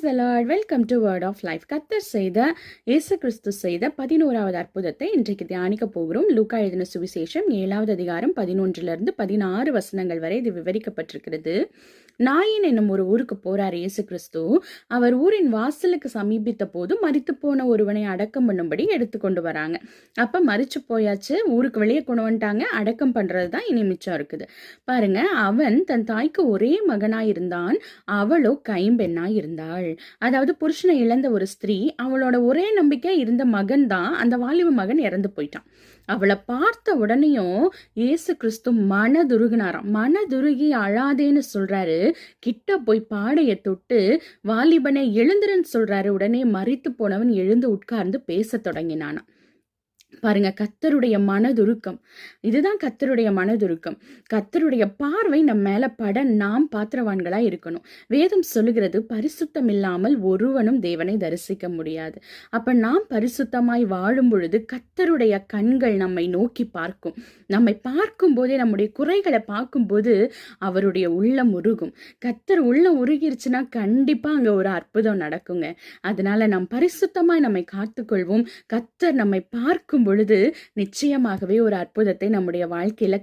The lord. Welcome to word of life. கர்த்தர் செய்த இயேசு கிறிஸ்து செய்த 11வது அற்புதத்தை இன்றைக்கு தியானிக்க போகிறோம். லூக்கா எழுதின சுவிசேஷம் 7வது அதிகாரம் 11 16 வசனங்கள் வரை இது விவரிக்கப்பட்டிருக்கிறது. நாயின் என்னும் ஒரு ஊருக்கு போறார் இயேசு கிறிஸ்து. அவர் ஊரின் வாசலுக்கு சமீபித்த போது மரித்து போன ஒருவனை அடக்கம் பண்ணும்படி எடுத்துக்கொண்டு வராங்க. அப்ப மரிச்சு போயாச்சு, ஊருக்கு வெளியே கொண்டு வந்துட்டாங்க. அடக்கம் பண்றதுதான் இனி மிச்சம் இருக்குது. பாருங்க, அவன் தன் தாய்க்கு ஒரே மகனாய் இருந்தான், அவளோ கைம்பெண்ணாய் இருந்தாள். அதாவது புருஷனை இழந்த ஒரு ஸ்திரீ, அவளோட ஒரே நம்பிக்கை இருந்த மகன் தான், அந்த வாலிப மகன் இறந்து போயிட்டான். அவளை பார்த்த உடனேயும் இயேசு கிறிஸ்து மனதுருகினாராம். மனதுருகி அழாதேன்னு சொல்றாரு. கிட்ட போய் பாடையை தொட்டு வாலிபனை எழுந்துருன்னு சொல்றாரு. உடனே மரித்து போனவன் எழுந்து உட்கார்ந்து பேச தொடங்கினானா. பாருங்க, கர்த்தருடைய மனதுருக்கம். இதுதான் கர்த்தருடைய மனதுருக்கம். கர்த்தருடைய பார்வை நம்ம மேல பட நாம் பாத்திரவான்களா இருக்கணும். வேதம் சொல்லுகிறது, பரிசுத்தம் இல்லாமல் ஒருவனும் தேவனை தரிசிக்க முடியாது. அப்ப நாம் பரிசுத்தமாய் வாழும் பொழுது கர்த்தருடைய கண்கள் நம்மை நோக்கி பார்க்கும். நம்மை பார்க்கும் போதே, நம்முடைய குறைகளை பார்க்கும்போது அவருடைய உள்ளம் உருகும். கர்த்தர் உள்ளம் உருகிருச்சுன்னா கண்டிப்பா அங்க ஒரு அற்புதம் நடக்குங்க. அதனால நாம் பரிசுத்தமாய் நம்மை காத்துக்கொள்வோம். கர்த்தர் நம்மை பார்க்கும் பொழுது நிச்சயமாகவே ஒரு அற்புதத்தை நம்முடைய வாழ்க்கையில